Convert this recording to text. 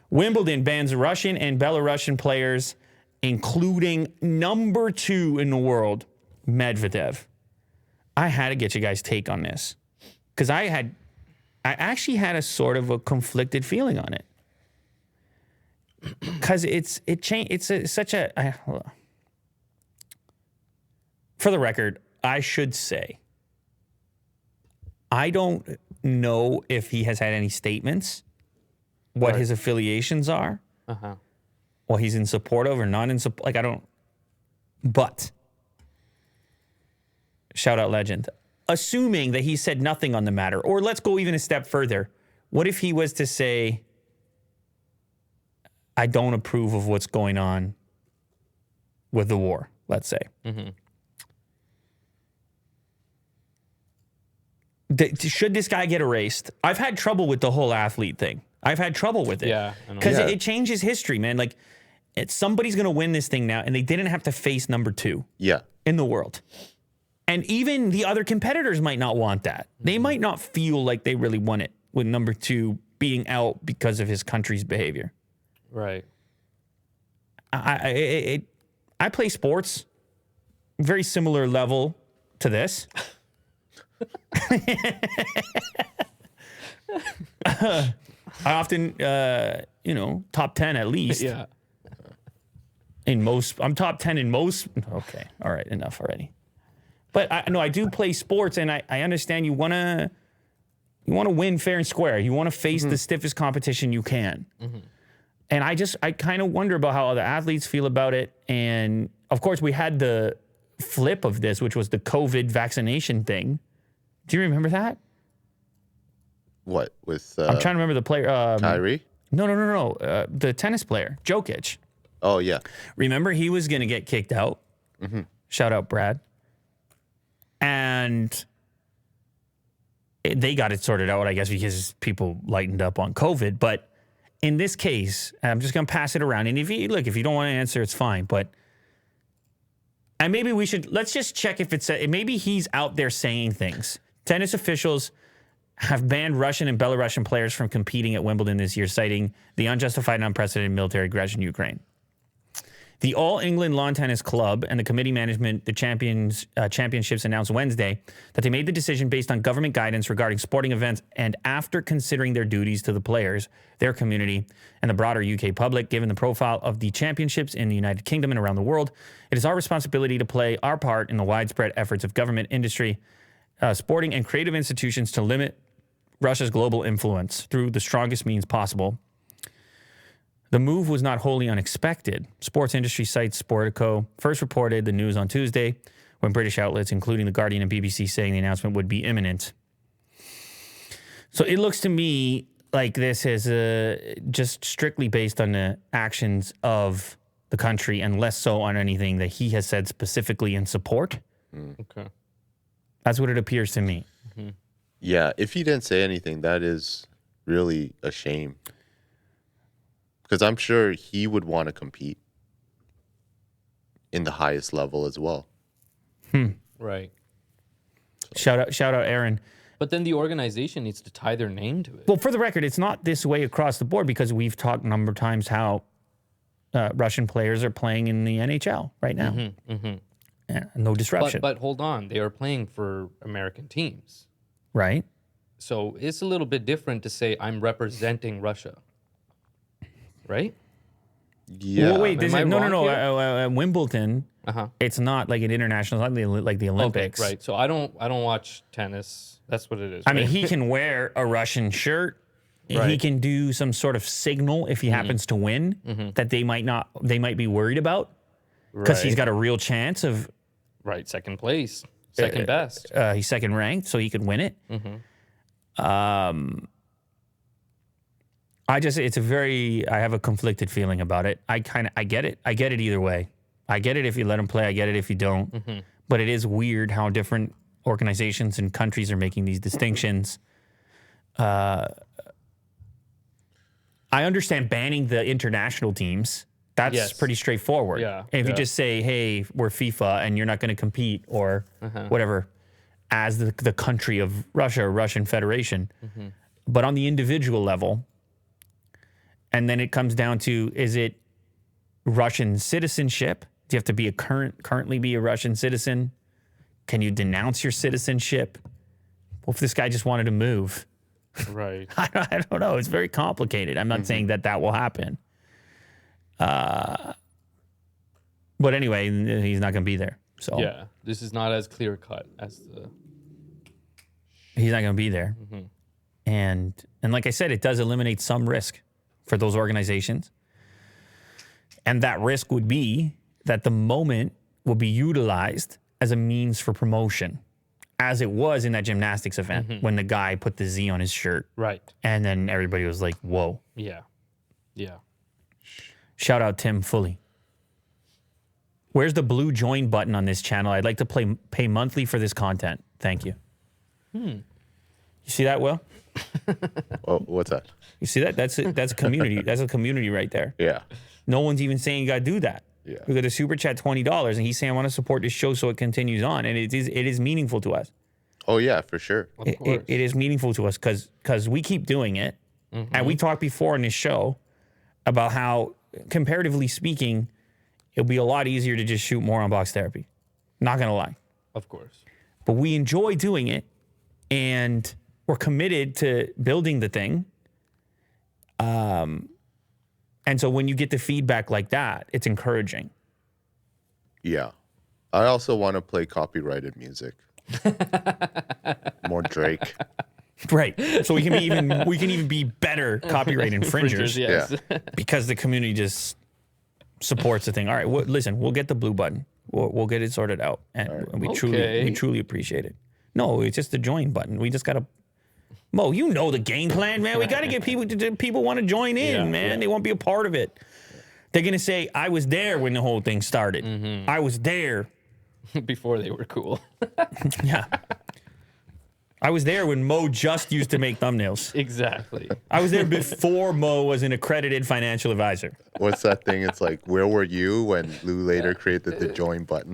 Wimbledon bans Russian and Belarusian players, including number 2 in the world, Medvedev. I had to get you guys' take on this because I actually had a sort of a conflicted feeling on it because for the record, I should say, I don't know if he has had any statements, what his affiliations are, what he's in support of or not in support. Like, I don't, but shout out legend. Assuming that he said nothing on the matter, or let's go even a step further. What if he was to say, I don't approve of what's going on with the war, let's say. Should this guy get erased? I've had trouble with the whole athlete thing. I've had trouble with it. Yeah. Because it changes history, man. Like, somebody's going to win this thing now, and they didn't have to face number 2 in the world. And even the other competitors might not want that. They might not feel like they really want it with number 2 being out because of his country's behavior. Right. I play sports, very similar level to this. I often, top 10 at least. Yeah. I'm top 10 in most. Okay. All right. Enough already. But I do play sports, and I understand you want to win fair and square. You want to face the stiffest competition you can. And I kind of wonder about how other athletes feel about it. And of course, we had the flip of this, which was the COVID vaccination thing. Do you remember that? What with? I'm trying to remember the player. Kyrie? No. The tennis player, Jokic. Oh yeah. Remember, he was going to get kicked out. Shout out Brad. And they got it sorted out, I guess, because people lightened up on COVID. But in this case, I'm just going to pass it around. And if you don't want to answer, it's fine. But and maybe let's just check if maybe he's out there saying things. Tennis officials have banned Russian and Belarusian players from competing at Wimbledon this year, citing the unjustified and unprecedented military aggression in Ukraine. The All England Lawn Tennis Club and the committee management the championships announced Wednesday that they made the decision based on government guidance regarding sporting events and after considering their duties to the players, their community, and the broader UK public. Given the profile of the championships in the United Kingdom and around the world, it is our responsibility to play our part in the widespread efforts of government, industry, sporting, and creative institutions to limit Russia's global influence through the strongest means possible. The move was not wholly unexpected. Sports industry site Sportico first reported the news on Tuesday when British outlets, including The Guardian and BBC, saying the announcement would be imminent. So it looks to me like this is just strictly based on the actions of the country and less so on anything that he has said specifically in support. Okay. That's what it appears to me. Yeah, if he didn't say anything, that is really a shame. Because I'm sure he would want to compete in the highest level as well. Right. Shout out, Aaron. But then the organization needs to tie their name to it. Well, for the record, it's not this way across the board because we've talked a number of times how Russian players are playing in the NHL right now. Yeah, no disruption. But hold on, they are playing for American teams. Right. So it's a little bit different to say I'm representing Russia. Right? Yeah. Well, wait, Am I wrong here? Wimbledon, it's not like an international, it's not like the Olympics. Okay, right. So I don't watch tennis. That's what it is. I mean, right? he can wear a Russian shirt. Right. He can do some sort of signal if he happens to win that they might be worried about because he's got a real chance of. Right, second place, second best. He's second ranked, so he could win it. I have a conflicted feeling about it. I get it. I get it either way. I get it if you let him play. I get it if you don't. But it is weird how different organizations and countries are making these distinctions. I understand banning the international teams. That's pretty straightforward. Yeah. And if you just say, hey, we're FIFA and you're not going to compete or whatever as the country of Russia or Russian Federation. But on the individual level, And then it comes down to, is it Russian citizenship? Do you have to be currently be a Russian citizen? Can you denounce your citizenship? Well, if this guy just wanted to move, Right. I don't know. It's very complicated. I'm not saying that will happen. But anyway, he's not going to be there. So Yeah. This is not as clear cut as the. he's not going to be there. And like I said, it does eliminate some risk for those organizations. And that risk would be that the moment will be utilized as a means for promotion, as it was in that gymnastics event when the guy put the Z on his shirt. Right. And then everybody was like, whoa. Yeah. Yeah. Shout out Tim Fully. Where's the blue join button on this channel? I'd like to pay monthly for this content. Thank you. You see that, Will? Oh, what's that? You see that? That's a community. That's a community right there. Yeah. No one's even saying you got to do that. Yeah. We got a super chat $20, and he's saying I want to support this show so it continues on, and it is meaningful to us. Oh yeah, for sure. Of course. It is meaningful to us because we keep doing it, and we talked before in this show about how, comparatively speaking, it'll be a lot easier to just shoot more on box therapy. Not gonna lie, Of course. but we enjoy doing it, and we're committed to building the thing. And so when you get the feedback like that, it's encouraging. Yeah. I also want to play copyrighted music. More Drake. Right. So we can even be better copyright infringers Yes. because the community just supports the thing. All right, listen, we'll get the blue button. We'll get it sorted out, and we truly appreciate it. No, it's just the join button. We just gotta. Mo, you know the game plan, man. We got to get people want to join in, man. They want to be a part of it. They're gonna say, "I was there when the whole thing started. I was there." Before they were cool. Yeah. I was there when Mo just used to make thumbnails. Exactly. I was there before Mo was an accredited financial advisor. What's that thing? It's like, where were you when Lou later created the join button?